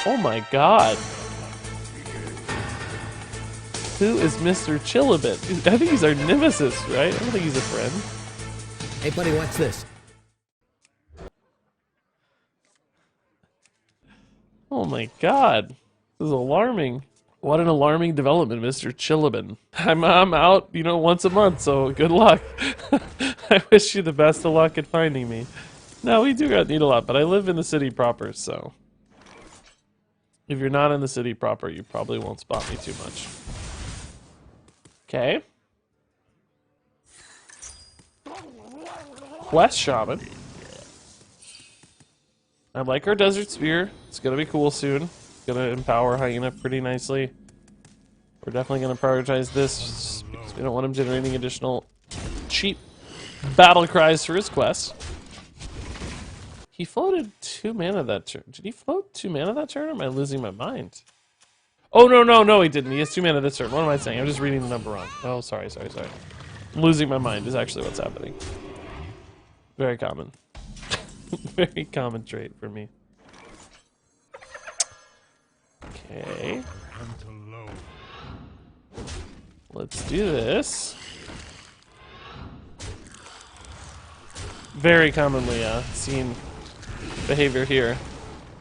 Oh my god. Who is Mr. Chillabit? I think he's our nemesis, right? I don't think he's a friend. Hey, buddy, watch this. Oh my god. This is alarming. What an alarming development, Mr. Chillabin. I'm out, you know, once a month, so good luck. I wish you the best of luck at finding me. No, we do need a lot, but I live in the city proper, so... If you're not in the city proper, you probably won't spot me too much. Okay. Quest Shaman. I like our Desert Spear. It's gonna be cool soon. It's gonna empower Hyena pretty nicely. We're definitely gonna prioritize this because we don't want him generating additional cheap battle cries for his quest. He floated 2 mana that turn. Did he float 2 mana that turn, or am I losing my mind? Oh, no, he didn't. He has 2 mana this turn. What am I saying? I'm just reading the number wrong. Oh, sorry. I'm losing my mind is actually what's happening. Very common. Very common trait for me. Okay. Let's do this. Very commonly seen behavior here.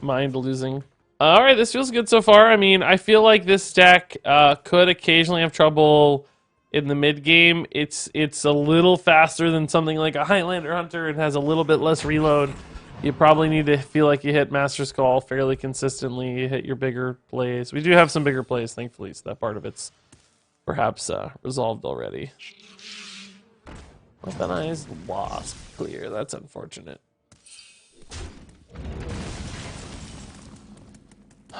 Mind losing. Alright, this feels good so far. I mean, I feel like this deck could occasionally have trouble in the mid game. It's a little faster than something like a Highlander Hunter. It has a little bit less reload. You probably need to feel like you hit Master's Call fairly consistently. You hit your bigger plays. We do have some bigger plays, thankfully, so that part of it's perhaps resolved already. Weaponized Wasp clear. That's unfortunate.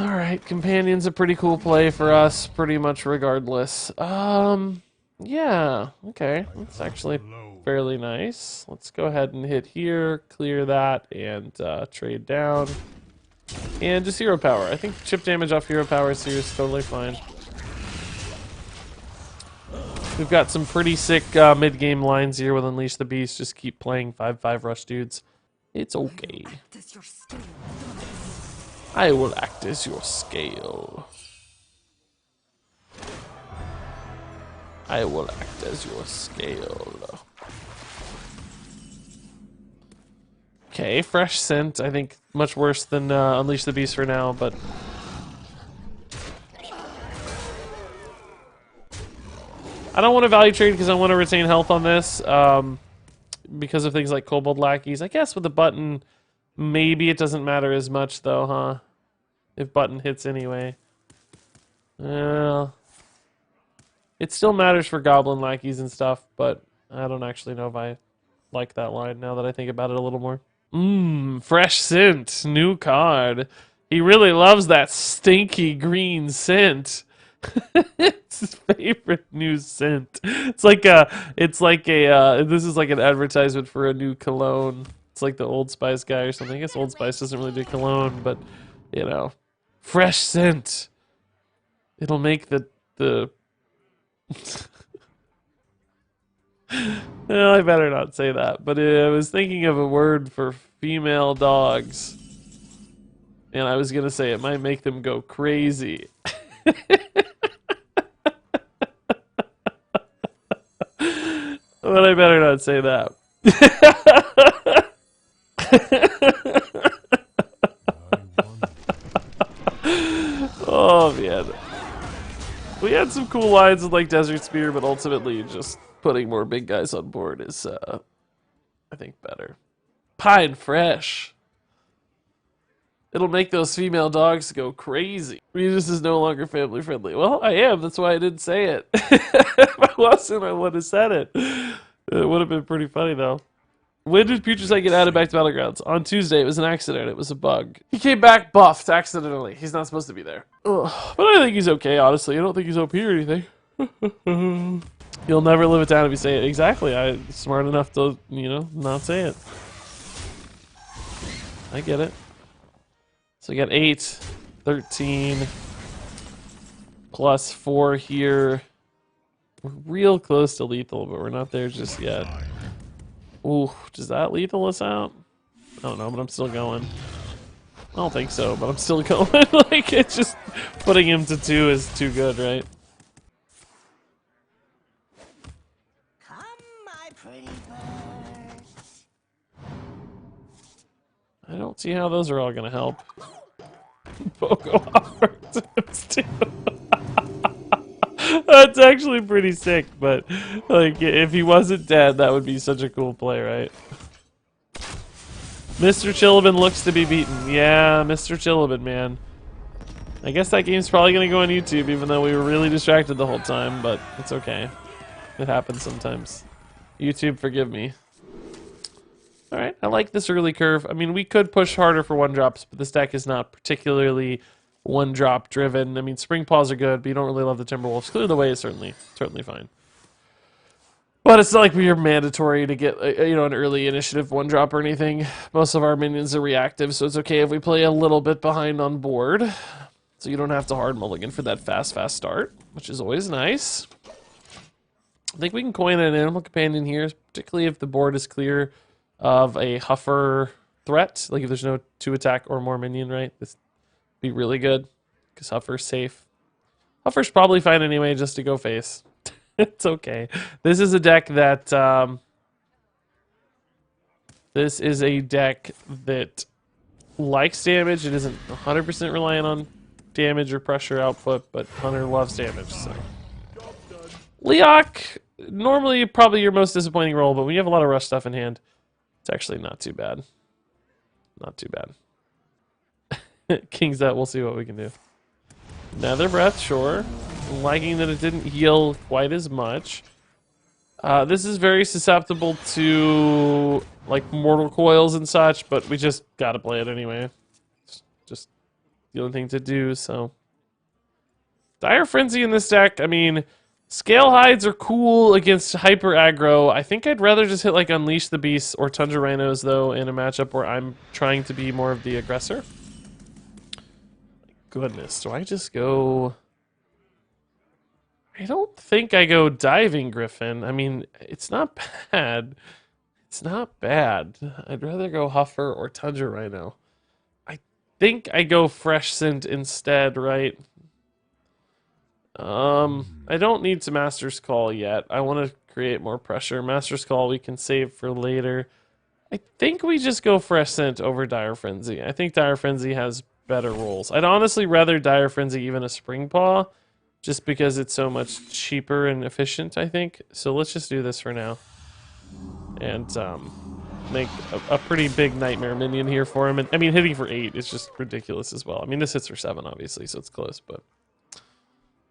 Alright, Companion's a pretty cool play for us, pretty much regardless. Yeah, okay. That's actually fairly nice. Let's go ahead and hit here, clear that, and trade down. And just hero power. I think chip damage off hero power here is totally fine. We've got some pretty sick mid-game lines here with Unleash the Beast. Just keep playing 5/5 rush dudes. It's okay. I will act as your scale. I will act as your scale. Okay, fresh scent. I think much worse than Unleash the Beast for now, but... I don't want to value trade because I want to retain health on this. Because of things like Kobold Lackeys. I guess with the button, maybe it doesn't matter as much though, huh? If button hits anyway. Well... It still matters for Goblin Lackeys and stuff, but I don't actually know if I like that line now that I think about it a little more. Fresh scent, new card. He really loves that stinky green scent. It's his favorite new scent. This is like an advertisement for a new cologne. It's like the Old Spice guy or something. I guess Old Spice doesn't really do cologne, but you know, fresh scent. It'll make the well, I better not say that, but I was thinking of a word for female dogs, and I was gonna say it might make them go crazy. But I better not say that. Oh man. We had some cool lines with like Desert Spear, but ultimately just putting more big guys on board is, I think, better. Pine Fresh. It'll make those female dogs go crazy. Regis is no longer family friendly. Well, I am. That's why I didn't say it. If I wasn't, I would have said it. It would have been pretty funny, though. When did Future Sight get added back to Battlegrounds? On Tuesday. It was an accident. It was a bug. He came back buffed accidentally. He's not supposed to be there. Ugh. But I think he's okay, honestly. I don't think he's OP or anything. You'll never live it down if you say it. Exactly. I'm smart enough to, you know, not say it. I get it. So we got 8, 13, plus 4 here. We're real close to lethal, but we're not there just yet. Ooh, does that lethal us out? I don't know, but I'm still going. don't think so, but I'm still going. Like, it's just putting him to 2 is too good, right? Come, my pretty birds. I don't see how those are all gonna help. Pogo Hopper times 2. That's actually pretty sick, but like if he wasn't dead, that would be such a cool play, right? Mr. Chillabin looks to be beaten. Yeah, Mr. Chillabin, man. I guess that game's probably gonna go on YouTube, even though we were really distracted the whole time, but it's okay. It happens sometimes. YouTube, forgive me. Alright, I like this early curve. I mean, we could push harder for 1-drops, but this deck is not particularly 1-drop driven. I mean, Spring Paws are good, but you don't really love the Timberwolves. Clear the Way is certainly fine. But it's not like we are mandatory to get an early initiative 1-drop or anything. Most of our minions are reactive, so it's okay if we play a little bit behind on board. So you don't have to hard mulligan for that fast start, which is always nice. I think we can coin an Animal Companion here, particularly if the board is clear of a Huffer threat. Like if there's no 2-attack or more minion, right? This would be really good, because Huffer's safe. Huffer's probably fine anyway, just to go face. It's okay. This is a deck that likes damage. It isn't 100% reliant on damage or pressure output, but Hunter loves damage. So Leok, normally probably your most disappointing role, but when you have a lot of rush stuff in hand, it's actually not too bad. Not too bad. King's that. We'll see what we can do. Nether Breath, sure. Liking that it didn't heal quite as much. This is very susceptible to like Mortal Coils and such, but we just gotta play it anyway. It's just the only thing to do, so. Dire Frenzy in this deck, I mean, Scale Hides are cool against hyper aggro. I think I'd rather just hit like Unleash the Beasts or Tundra Rhinos though in a matchup where I'm trying to be more of the aggressor. Goodness, do I just go... I don't think I go Diving Griffin. I mean, it's not bad. It's not bad. I'd rather go Huffer or Tundra Rhino. I think I go Fresh Scent instead, right? I don't need to Master's Call yet. I want to create more pressure. Master's Call we can save for later. I think we just go Fresh Scent over Dire Frenzy. I think Dire Frenzy has better rolls. I'd honestly rather Dire Frenzy even a Spring Paw, just because it's so much cheaper and efficient, I think. So let's just do this for now. And make a pretty big Nightmare minion here for him. And I mean, hitting for 8 is just ridiculous as well. I mean, this hits for 7, obviously, so it's close, but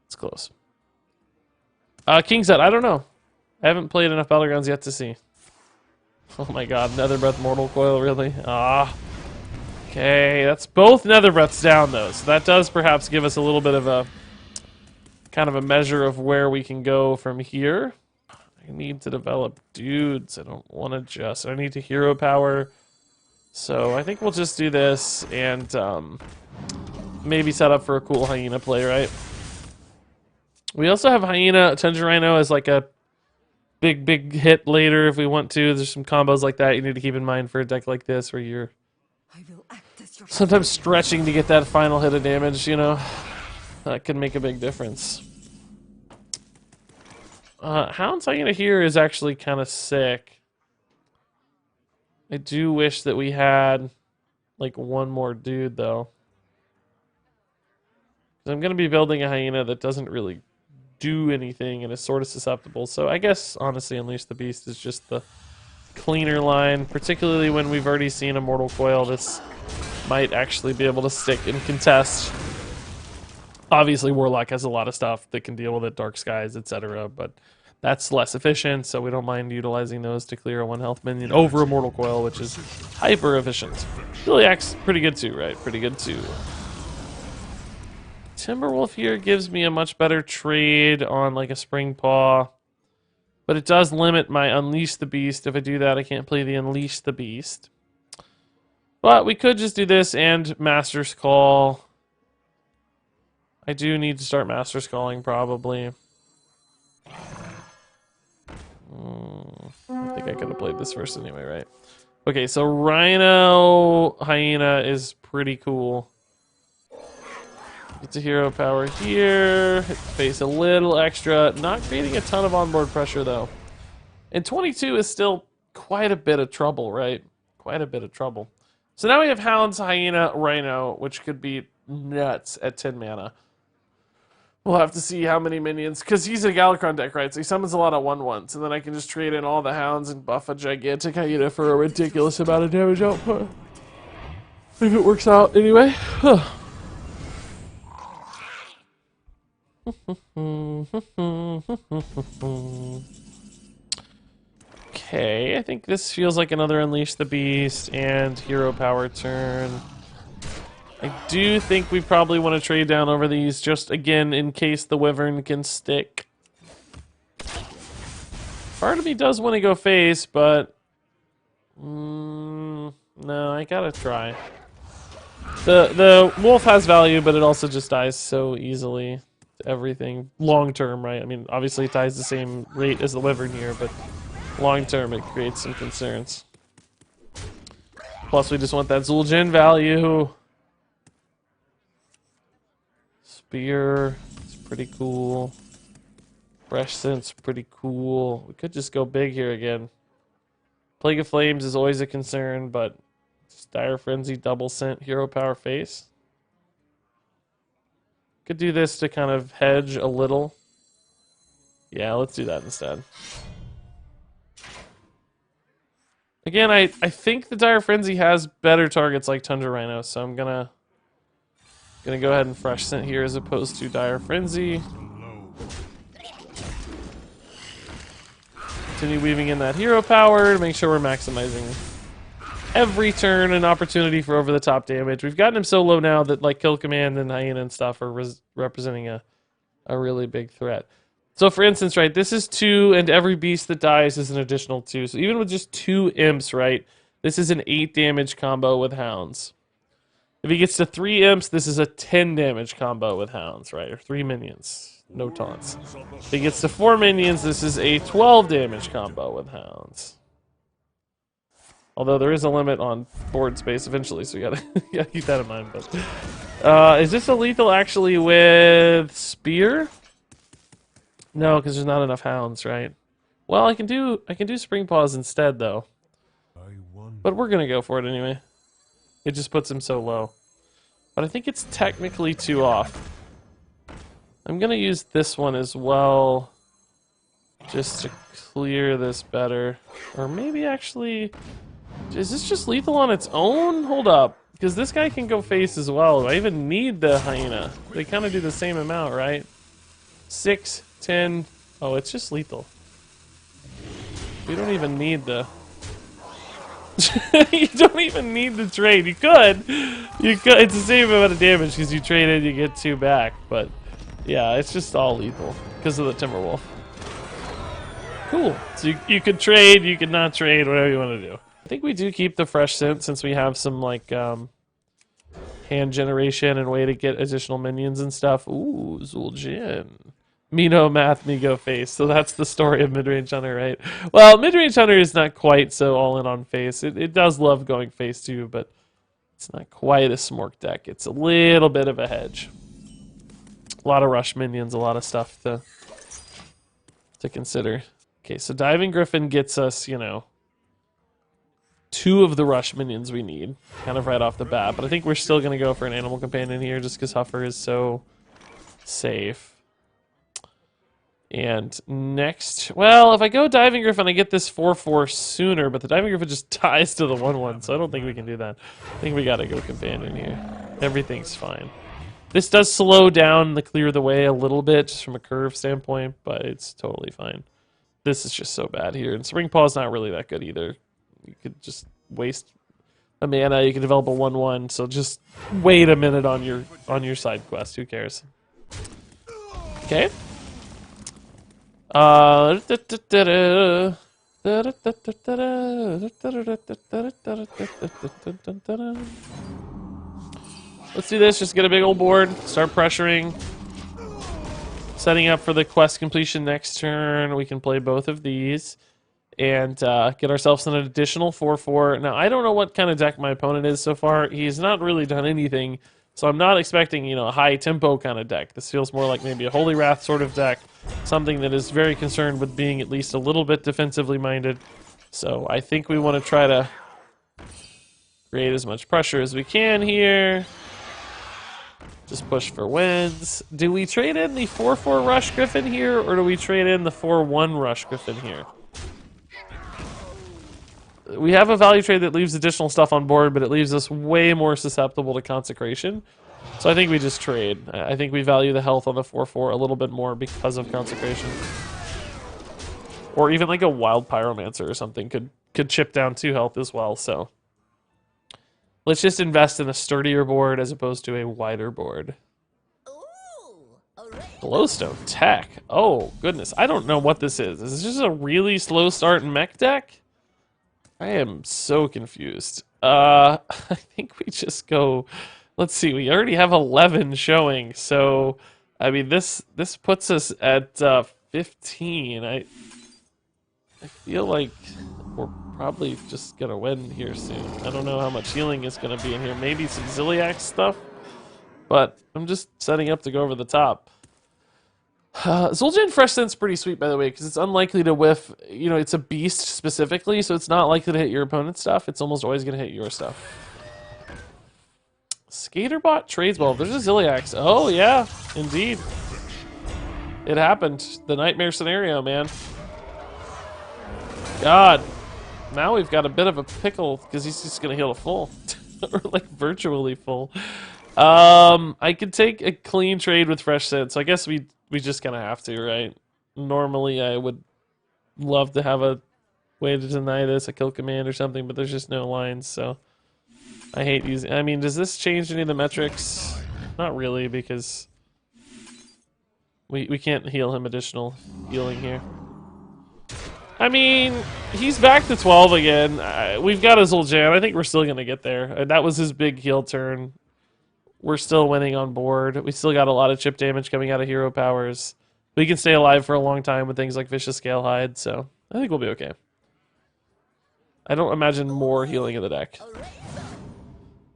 it's close. King's Head, I don't know. I haven't played enough Battlegrounds yet to see. Oh my god, Nether Breath Mortal Coil, really? Ah. Okay, that's both Nether Breaths down, though. So that does perhaps give us a little bit of a kind of a measure of where we can go from here. I need to develop dudes. I don't want to just... I need to hero power. So I think we'll just do this and maybe set up for a cool Hyena play, right? We also have Hyena, Tundra Rhino as like a big hit later if we want to. There's some combos like that you need to keep in mind for a deck like this where you're sometimes stretching to get that final hit of damage, you know? That can make a big difference. Hound's Hyena here is actually kind of sick. I do wish that we had like one more dude though. I'm going to be building a Hyena that doesn't really do anything and is sort of susceptible. So I guess, honestly, Unleash the Beast is just the cleaner line, particularly when we've already seen a Mortal Coil. This might actually be able to stick and contest. Obviously, Warlock has a lot of stuff that can deal with it, Dark Skies, etc., but that's less efficient, so we don't mind utilizing those to clear a 1-health minion over a Mortal Coil, which is hyper efficient. Iliac's pretty good too, right? Pretty good too. Timberwolf here gives me a much better trade on like a Spring Paw, but it does limit my Unleash the Beast. If I do that, I can't play the Unleash the Beast. But we could just do this and Master's Call. I do need to start Master's Calling probably. I think I could have played this first anyway, right? Okay, so Rhino Hyena is pretty cool. Gets a hero power here. Hit the face a little extra. Not creating a ton of onboard pressure, though. And 22 is still quite a bit of trouble, right? Quite a bit of trouble. So now we have Hounds, Hyena, Rhino, which could be nuts at 10 mana. We'll have to see how many minions, because he's a Galakrond deck, right? So he summons a lot of 1/1s, and then I can just trade in all the Hounds and buff a gigantic Hyena for a ridiculous amount of damage output. If it works out anyway. Okay, I think this feels like another Unleash the Beast and Hero Power turn. I do think we probably want to trade down over these, just again, in case the Wyvern can stick. Part of me does want to go face, but... no, I gotta try. The Wolf has value, but it also just dies so easily to everything. Long term, right? I mean, obviously it dies the same rate as the Wyvern here, but long term it creates some concerns. Plus we just want that Zul'jin value. Spear, it's pretty cool. Fresh Scent's pretty cool. We could just go big here again. Plague of Flames is always a concern, but Dire Frenzy, Double Scent, Hero Power face. Could do this to kind of hedge a little. Yeah, let's do that instead. Again, I think the Dire Frenzy has better targets like Tundra Rhino, so I'm gonna go ahead and Fresh Scent here as opposed to Dire Frenzy. Continue weaving in that hero power to make sure we're maximizing every turn an opportunity for over-the-top damage. We've gotten him so low now that like Kill Command and Hyena and stuff are representing a really big threat. So for instance, right, this is 2, and every beast that dies is an additional 2. So even with just 2 imps, right, this is an 8 damage combo with Hounds. If he gets to 3 imps, this is a 10 damage combo with Hounds, right? Or 3 minions. No taunts. If he gets to 4 minions, this is a 12 damage combo with Hounds. Although there is a limit on board space eventually, so you gotta keep that in mind. But is this a lethal actually with Spear? No, because there's not enough Hounds, right? Well, I can do Spring Paws instead, though. But we're gonna go for it anyway. It just puts him so low. But I think it's technically 2 off. I'm gonna use this one as well, just to clear this better. Or maybe actually, is this just lethal on its own? Hold up, because this guy can go face as well. Do I even need the Hyena? They kind of do the same amount, right? 6, 10. Oh, it's just lethal. We don't even need the... You don't even need the trade. You could. It's the same amount of damage because you trade it, you get 2 back. But yeah, it's just all lethal because of the Timberwolf. Cool. So you could trade, you could not trade, whatever you want to do. I think we do keep the Fresh Scent since we have some like hand generation and way to get additional minions and stuff. Ooh, Zul'jin. Me no math, me go face. So that's the story of Midrange Hunter, right? Well, Midrange Hunter is not quite so all in on face. It does love going face too, but it's not quite a Smork deck. It's a little bit of a hedge. A lot of rush minions, a lot of stuff to consider. Okay, so Diving Griffin gets us, you know, 2 of the rush minions we need, kind of right off the bat. But I think we're still going to go for an Animal Companion here just because Huffer is so safe. And next, well, if I go Diving Griffin, I get this 4/4 sooner, but the Diving Griffin just ties to the 1/1, so I don't think we can do that. I think we gotta go Companion here. Everything's fine. This does slow down the clear the way a little bit, just from a curve standpoint, but it's totally fine. This is just so bad here, and Spring Paw's not really that good either. You could just waste a mana, you can develop a 1/1, so just wait a minute on your side quest, who cares? Okay. Let's do this, just get a big old board, start pressuring. Setting up for the quest completion next turn, we can play both of these. and get ourselves an additional 4/4. Now, I don't know what kind of deck my opponent is so far. He's not really done anything, so I'm not expecting, you know, a high-tempo kind of deck. This feels more like maybe a Holy Wrath sort of deck, something that is very concerned with being at least a little bit defensively minded. So I think we want to try to create as much pressure as we can here. Just push for wins. Do we trade in the 4/4 Rush Griffin here, or do we trade in the 4/1 Rush Griffin here? We have a value trade that leaves additional stuff on board, but it leaves us way more susceptible to Consecration. So I think we just trade. I think we value the health on the 4/4 a little bit more because of Consecration. Or even like a Wild Pyromancer or something could chip down 2 health as well, so... Let's just invest in a sturdier board as opposed to a wider board. Glowstone Tech. Oh, goodness. I don't know what this is. Is this just a really slow start mech deck? I am so confused. I think we just go... Let's see. We already have 11 showing. So, I mean, this puts us at 15. I feel like we're probably just gonna win here soon. I don't know how much healing is gonna be in here. Maybe some Ziliax stuff, but I'm just setting up to go over the top. Zul'jin Fresh Scent's pretty sweet, by the way, because it's unlikely to whiff. You know, it's a beast specifically, so it's not likely to hit your opponent's stuff. It's almost always gonna hit your stuff. Skaterbot trades well. There's a Ziliax. Oh yeah, indeed. It happened. The nightmare scenario, man. God. Now we've got a bit of a pickle because he's just gonna heal a full, or like virtually full. I could take a clean trade with Fresh Scent, so I guess we just kind of have to, right? Normally, I would love to have a way to deny this, a kill command or something, but there's just no lines, so I hate using. I mean, does this change any of the metrics? Not really, because we can't heal him additional healing here. I mean, he's back to 12 again. We've got a Zul'jin. I think we're still going to get there. That was his big heal turn. We're still winning on board. We still got a lot of chip damage coming out of hero powers. We can stay alive for a long time with things like Vicious Scalehide, so I think we'll be okay. I don't imagine more healing in the deck.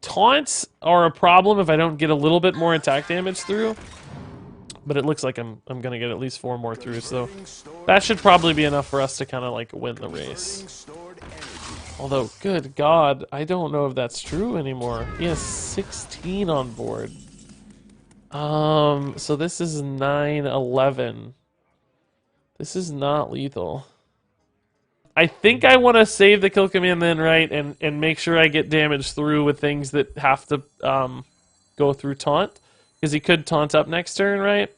Taunts are a problem if I don't get a little bit more attack damage through. But it looks like I'm gonna get at least 4 more through, so that should probably be enough for us to kind of like win the race. Although, good God, I don't know if that's true anymore. He has 16 on board. So this is 9/11. This is not lethal. I think I want to save the kill command then, right, and make sure I get damage through with things that have to go through taunt. Because he could taunt up next turn, right?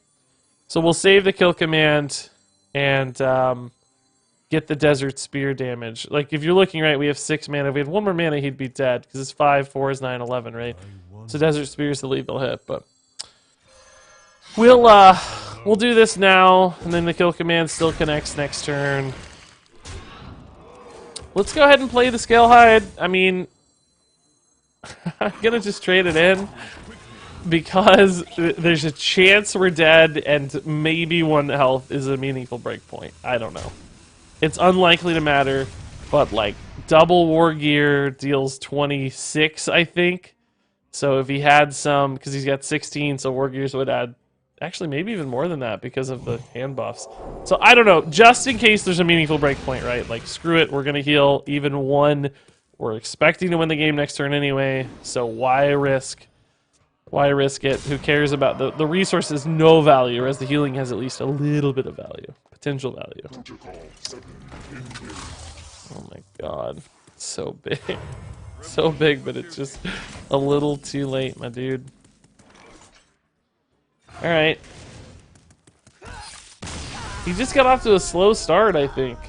So we'll save the kill command and get the Desert Spear damage. Like, if you're looking, right, we have 6 mana. If we had 1 more mana, he'd be dead. Because it's 5, 4 is 9, 11, right? So Desert Spear is the lethal hit, but... We'll do this now, and then the kill command still connects next turn. Let's go ahead and play the Scalehide. I mean... I'm gonna just trade it in. Because there's a chance we're dead, and maybe 1 health is a meaningful breakpoint. I don't know. It's unlikely to matter, but like double War Gear deals 26, I think. So if he had some, because he's got 16, so War Gears would add, actually maybe even more than that because of the hand buffs. So I don't know. Just in case there's a meaningful breakpoint, right? Like screw it, we're gonna heal even 1. We're expecting to win the game next turn anyway, so why risk? Why risk it? Who cares about the resource is no value, whereas the healing has at least a little bit of value. Potential value. Oh my god. It's so big. So big, but it's just a little too late, my dude. Alright. He just got off to a slow start, I think.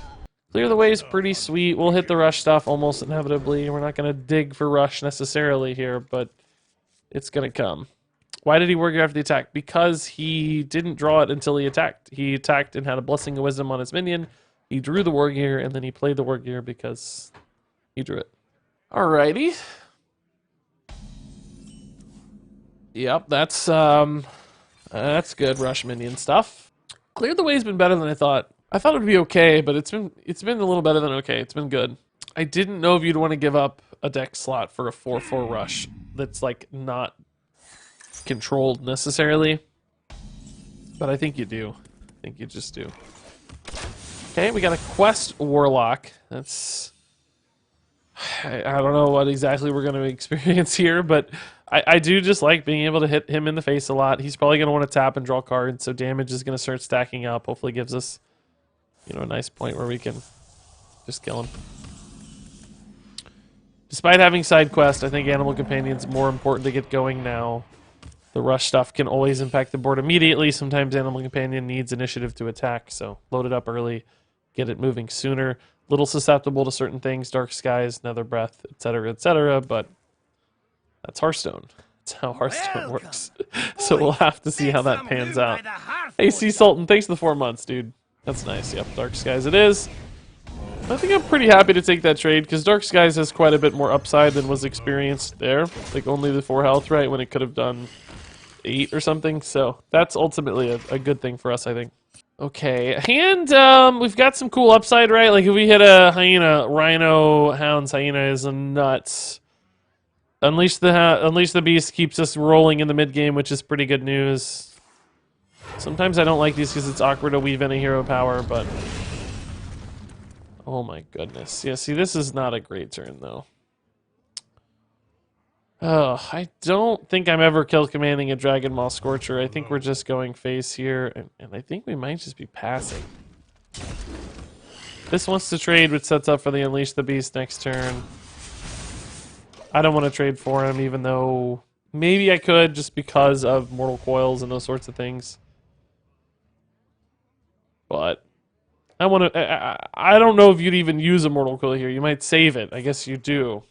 Clear the Way is pretty sweet. We'll hit the rush stuff almost inevitably. We're not going to dig for rush necessarily here, but... it's gonna come. Why did he War Gear after the attack? Because he didn't draw it until he attacked. He attacked and had a Blessing of Wisdom on his minion. He drew the War Gear, and then he played the War Gear because he drew it. Alrighty. Yep, that's good rush minion stuff. Clear the Way's been better than I thought. I thought it would be okay, but it's been a little better than okay. It's been good. I didn't know if you'd want to give up a deck slot for a 4/4 rush that's like not controlled necessarily, but I think you do. I think you just do. Okay, we got a quest warlock. That's I don't know what exactly we're going to experience here, but I do just like being able to hit him in the face a lot. He's probably going to want to tap and draw cards, so damage is going to start stacking up. Hopefully gives us, you know, a nice point where we can just kill him. Despite having side quest, I think Animal Companion's more important to get going now. The rush stuff can always impact the board immediately. Sometimes Animal Companion needs initiative to attack, so load it up early, get it moving sooner. Little susceptible to certain things, Dark Skies, Nether Breath, etc., but that's Hearthstone. That's how Hearthstone works. So we'll have to see how that pans out. Hey, Sea Sultan, thanks for the 4 months, dude. That's nice. Yep, Dark Skies it is. I think I'm pretty happy to take that trade, because Dark Skies has quite a bit more upside than was experienced there. Like, only the 4 health, right, when it could have done 8 or something. So that's ultimately a good thing for us, I think. Okay, and we've got some cool upside, right? Like, if we hit a Hyena, Rhino, Hounds, Hyena is nuts. Unleash the Beast keeps us rolling in the mid-game, which is pretty good news. Sometimes I don't like these because it's awkward to weave in a hero power, but... Oh my goodness. Yeah, see, this is not a great turn, though. Oh, I don't think I'm ever kill commanding a Dragon Maw Scorcher. I think we're just going face here, and I think we might just be passing. This wants to trade, which sets up for the Unleash the Beast next turn. I don't want to trade for him, even though maybe I could, just because of Mortal Coils and those sorts of things. But I want to. I don't know if you'd even use a Mortal Coil here. You might save it. I guess you do.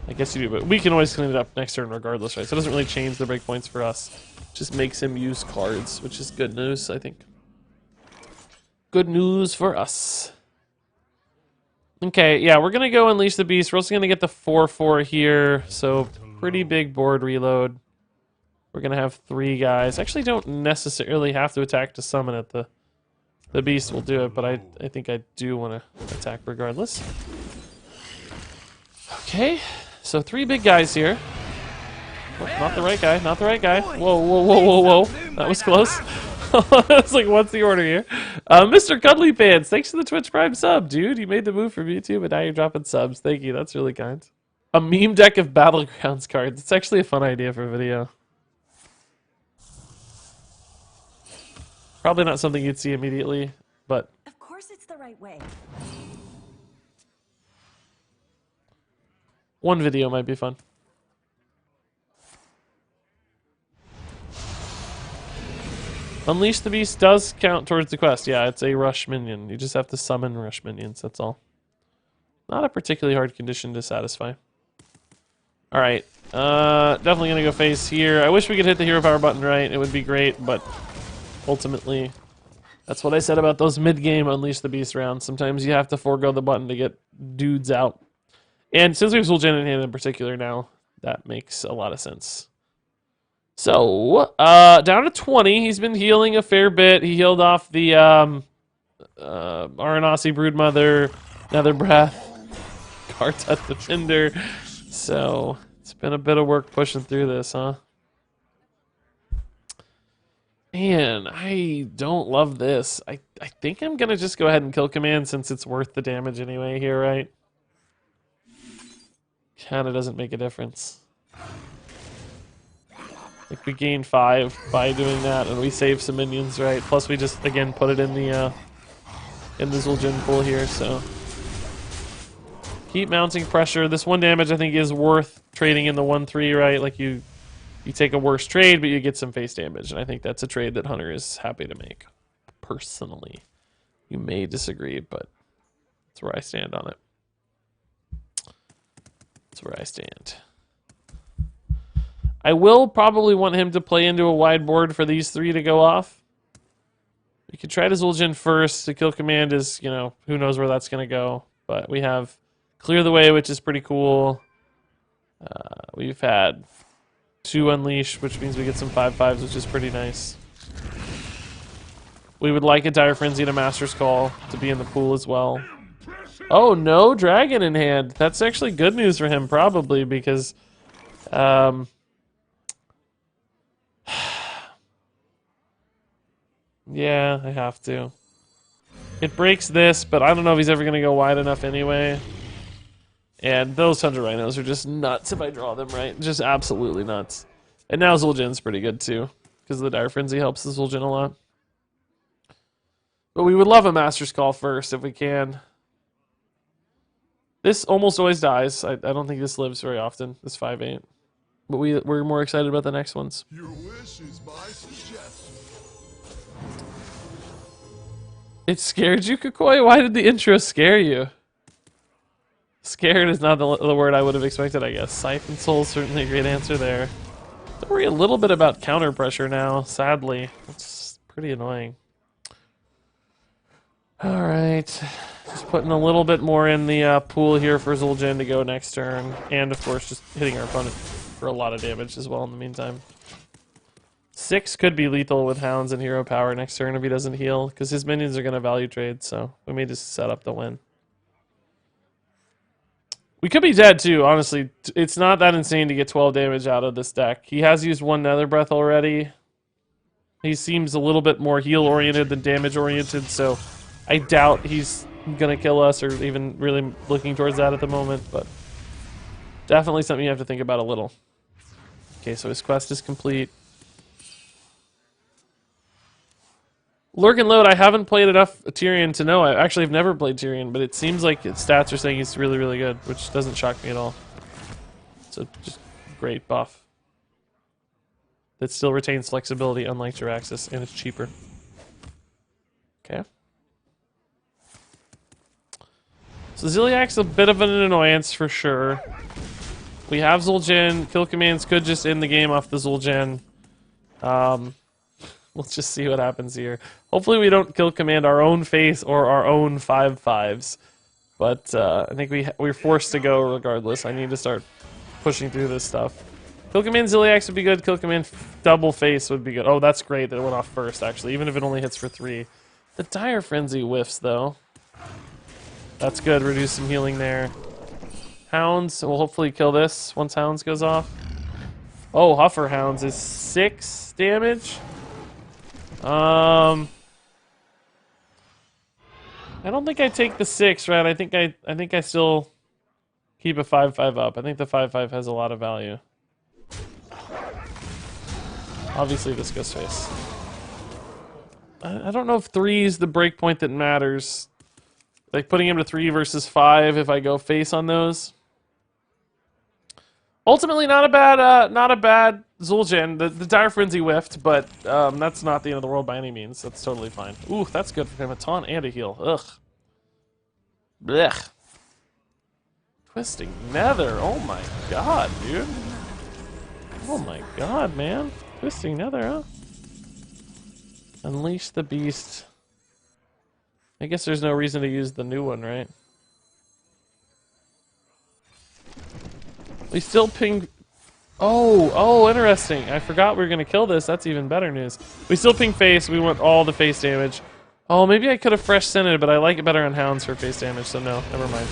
But we can always clean it up next turn regardless, right? So it doesn't really change the breakpoints for us. Just makes him use cards, which is good news, I think. Good news for us. Okay, yeah, we're going to go Unleash the Beast. We're also going to get the 4/4 here, so pretty big board reload. We're going to have 3 guys. Actually, don't necessarily have to attack to summon it. The Beast will do it, but I think I do want to attack regardless. Okay. So 3 big guys here. Oh, not the right guy, not the right guy. Whoa. That was close. It's like, what's the order here? Mr. Cuddly Pants, thanks for the Twitch Prime sub, dude. You made the move for me too, but now you're dropping subs. Thank you, that's really kind. A meme deck of Battlegrounds cards. It's actually a fun idea for a video. Probably not something you'd see immediately, but... Of course it's the right way. One video might be fun. Unleash the Beast does count towards the quest. Yeah, it's a rush minion. You just have to summon rush minions, that's all. Not a particularly hard condition to satisfy. Alright, definitely gonna go face here. I wish we could hit the hero power button right. It would be great, but ultimately, that's what I said about those mid-game Unleash the Beast rounds. Sometimes you have to forego the button to get dudes out. And since we have Zul'jin in hand in particular now, that makes a lot of sense. So, down to 20. He's been healing a fair bit. He healed off the Aranasi Broodmother, Nether Breath, Kartut Defender. So, it's been a bit of work pushing through this, huh? Man, I don't love this. I think I'm going to just go ahead and kill command since it's worth the damage anyway here, right? Kind of doesn't make a difference. Like, we gain 5 by doing that, and we save some minions, right? Plus, we just, again, put it in the Zul'jin pool here, so... Keep mounting pressure. This 1 damage, I think, is worth trading in the 1/3, right? Like, you take a worse trade, but you get some face damage, and I think that's a trade that Hunter is happy to make. Personally. You may disagree, but that's where I stand on it. That's where I stand. I will probably want him to play into a wide board for these 3 to go off. We could try to Zul'jin first. The kill command is, you know, who knows where that's going to go. But we have Clear the Way, which is pretty cool. We've had 2 Unleash, which means we get some 5/5s, which is pretty nice. We would like a Dire Frenzy and a Master's Call to be in the pool as well. Oh, no dragon in hand. That's actually good news for him, probably, because... yeah, I have to. It breaks this, but I don't know if he's ever going to go wide enough anyway. And those Hunter Rhinos are just nuts if I draw them right. Just absolutely nuts. And now Zul'jin's pretty good too, because the Dire Frenzy helps the Zul'jin a lot. But we would love a Master's Call first if we can. This almost always dies. I don't think this lives very often, this 5/8. But we're more excited about the next ones. Your wish is my suggestion. It scared you, Kakoi? Why did the intro scare you? Scared is not the word I would have expected, I guess. Siphon Soul, certainly a great answer there. I worry a little bit about counter pressure now, sadly. It's pretty annoying. Alright. Just putting a little bit more in the pool here for Zul'jin to go next turn. And, of course, just hitting our opponent for a lot of damage as well in the meantime. 6 could be lethal with Hounds and Hero Power next turn if he doesn't heal, because his minions are going to value trade, so we may just set up the win. We could be dead too, honestly. It's not that insane to get 12 damage out of this deck. He has used one Nether Breath already. He seems a little bit more heal-oriented than damage-oriented, so I doubt he's going to kill us or even really looking towards that at the moment, but definitely something you have to think about a little. Okay, so his quest is complete. Lurk and Load, I haven't played enough Tyrion to know. I actually have never played Tyrion, but it seems like its stats are saying he's really, really good, which doesn't shock me at all. So just great buff. That still retains flexibility, unlike Jiraxxus, and it's cheaper. Okay. So Ziliak's a bit of an annoyance for sure. We have Zul'jin. Kill commands could just end the game off the Zul'jin. We'll just see what happens here. Hopefully we don't kill command our own face or our own 5/5s. But I think we're forced to go regardless. I need to start pushing through this stuff. Kill command Ziliax would be good. Kill command double face would be good. Oh, that's great that it went off first, actually, even if it only hits for 3. The Dire Frenzy whiffs, though. That's good. Reduce some healing there. Hounds will hopefully kill this once Hounds goes off. Oh, Huffer Hounds is 6 damage. I don't think I take the 6, right? I think I still keep a 5/5 up. I think the 5/5 has a lot of value. Obviously, this goes face. I don't know if 3 is the breakpoint that matters. Like putting him to 3 versus 5 if I go face on those. Ultimately, not a bad Zul'jin. The Dire Frenzy whiffed, but that's not the end of the world by any means. That's totally fine. Ooh, that's good for him. A taunt and a heal. Ugh. Blech. Twisting Nether. Oh my god, dude. Oh my god, man. Twisting Nether, huh? Unleash the Beast. I guess there's no reason to use the new one, right? We still ping... Oh, interesting. I forgot we were going to kill this. That's even better news. We still ping face. We want all the face damage. Oh, maybe I could have fresh scented, but I like it better on Hounds for face damage, so no, never mind.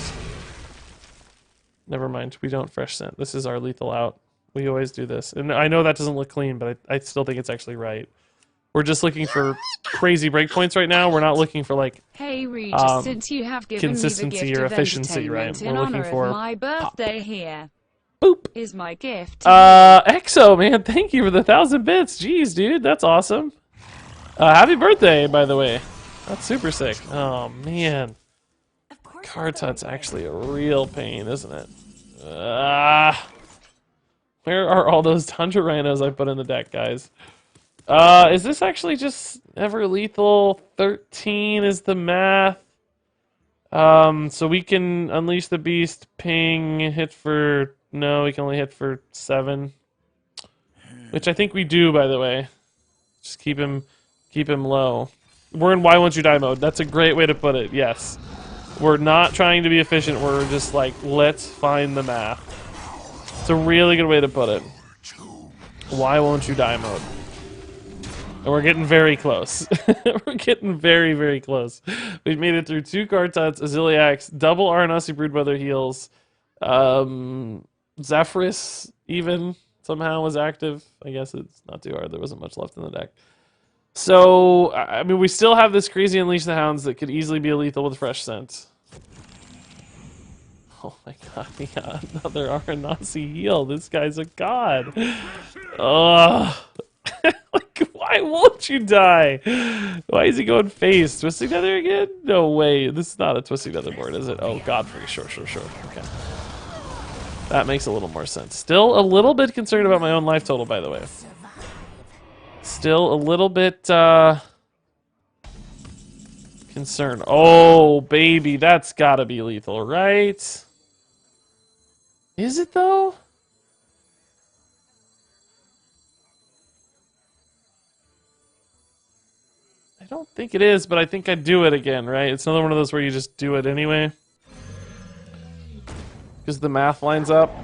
Never mind. We don't fresh scent. This is our lethal out. We always do this. And I know that doesn't look clean, but I still think it's actually right. We're just looking for crazy breakpoints right now. We're not looking for, like, hey, Regis, since you have given consistency me the gift or of efficiency, right? in We're looking honor for of my birthday here. Boop. Is my gift. Exo, man, thank you for the 1,000 bits. Jeez, dude, that's awesome. Happy birthday, by the way. That's super sick. Oh, man. Card Tut's actually a real pain, isn't it? Where are all those Hunter Rhinos I put in the deck, guys? Is this actually just ever lethal? 13 is the math. So we can Unleash the Beast, ping, hit for... No, we can only hit for 7. Which I think we do, by the way. Just keep him low. We're in Why Won't You Die mode. That's a great way to put it, yes. We're not trying to be efficient. We're just like, let's find the math. It's a really good way to put it. Why Won't You Die mode. And we're getting very close. We're getting very, very close. We've made it through 2 Kartuts, a Ziliax, double Aranasi Broodmother heals. Zephrys even somehow was active. I guess it's not too hard. There wasn't much left in the deck. So, I mean, we still have this crazy Unleash the Hounds that could easily be a lethal with Fresh Scent. Oh my god, we got another Aranasi heal. This guy's a god. Ugh. Like, why won't you die? Why is he going face? Twisting Nether again? No way. This is not a Twisting Nether board, is it? Oh, Godfrey. Sure. Okay. That makes a little more sense. Still a little bit concerned about my own life total, by the way. Still a little bit, concerned. Oh, baby. That's gotta be lethal, right? Is it, though? I don't think it is, but I think I'd do it again, right? It's another one of those where you just do it anyway. Because the math lines up.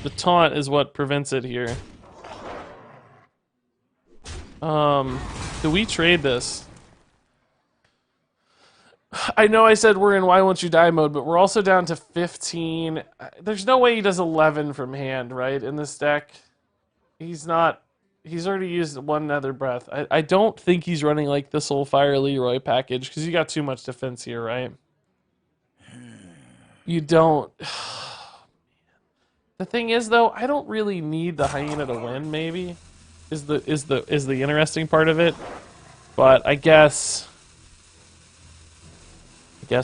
The taunt is what prevents it here. Do we trade this? I know I said we're in Why Won't You Die mode, but we're also down to 15. There's no way he does 11 from hand, right, in this deck? He's not... He's already used 1 Nether Breath. I don't think he's running like the Soulfire Leroy package, because you got too much defense here, right? You don't... The thing is, though, I don't really need the Hyena to win, maybe, is the interesting part of it. But I guess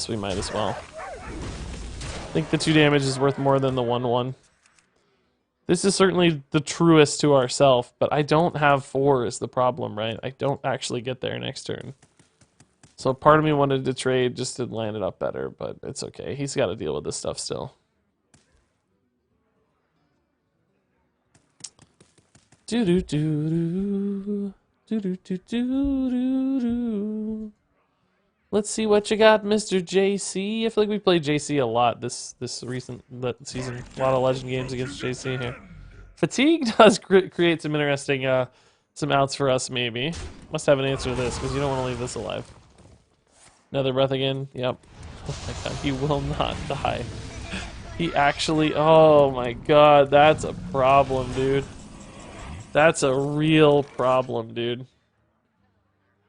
we might as well. I think the 2 damage is worth more than the 1/1. This is certainly the truest to ourself, but I don't have 4 is the problem, right? I don't actually get there next turn. So part of me wanted to trade just to land it up better, but it's okay. He's got to deal with this stuff still. Do-do-do-do. Do-do-do-do-do-do. Let's see what you got, Mr. JC. I feel like we played JC a lot this recent season. A lot of Legend games against JC here. Fatigue does create some interesting some outs for us, maybe. Must have an answer to this, because you don't want to leave this alive. Another breath again. Yep. Oh my god, he will not die. He actually... Oh my god, that's a problem, dude. That's a real problem, dude.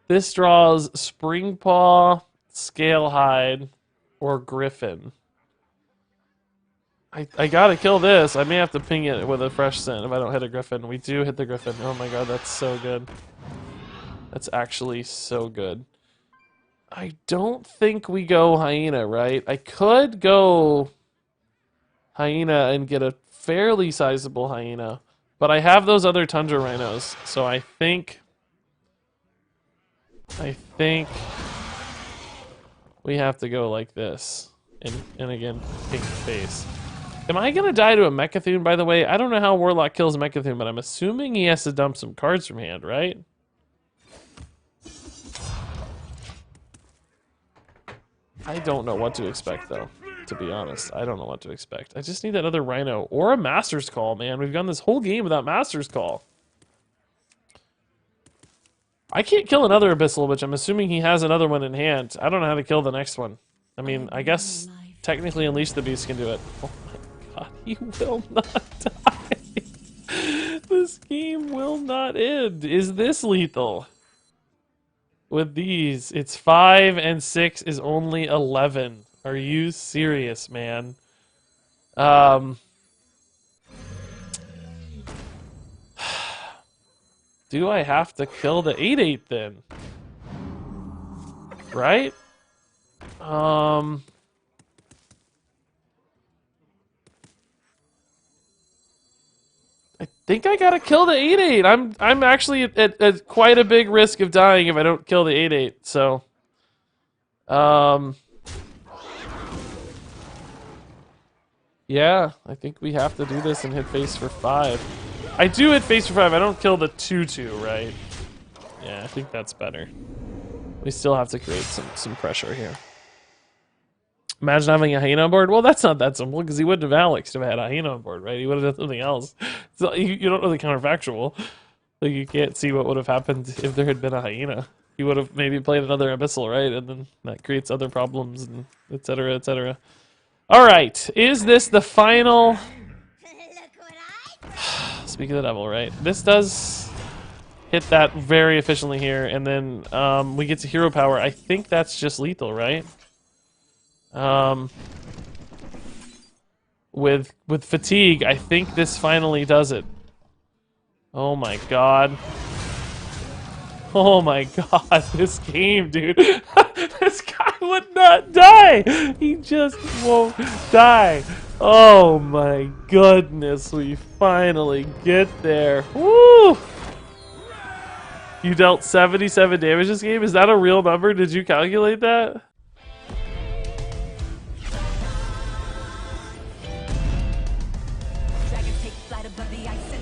This draws Springpaw, Scalehide, or Griffin. I gotta kill this. I may have to ping it with a Fresh Scent if I don't hit a Griffin. We do hit the Griffin. Oh my god, that's so good. That's actually so good. I don't think we go Hyena, right? I could go Hyena and get a fairly sizable Hyena, but I have those other Tundra Rhinos, so I think we have to go like this. And again, pink face. Am I gonna die to a Mechathune, by the way? I don't know how Warlock kills Mechathune, but I'm assuming he has to dump some cards from hand, right? I don't know what to expect, though, to be honest. I don't know what to expect. I just need that other Rhino or a Master's Call, man. We've gone this whole game without Master's Call. I can't kill another Abyssal, which I'm assuming he has another one in hand. I don't know how to kill the next one. I mean, I guess technically Unleash the Beast can do it. Oh my god, he will not die. This game will not end. Is this lethal? With these, it's 5 and 6 is only 11. Are you serious, man? Do I have to kill the 8/8 then? Right? I think I gotta kill the 8/8. I'm actually at quite a big risk of dying if I don't kill the 8/8. So, yeah, I think we have to do this and hit face for 5. I do hit face for 5. I don't kill the 2/2, right? Yeah, I think that's better. We still have to create some pressure here. Imagine having a Hyena on board. Well, that's not that simple, because he wouldn't have Alexed if I had a Hyena on board, right? He would have done something else. So you don't know the counterfactual. Like, you can't see what would have happened if there had been a hyena. You would have maybe played another abyssal, right? And then that creates other problems, and etc. etc. All right, is this the final? Look what I Speak of the devil, right? This does hit that very efficiently here, and then we get to hero power. I think that's just lethal, right? With fatigue, I think this finally does it. Oh my god. Oh my god, this game, dude. This guy would not die. He just won't die. Oh my goodness, we finally get there. Woo! You dealt 77 damage this game? Is that a real number? Did you calculate that? Dragons take flight above the ice.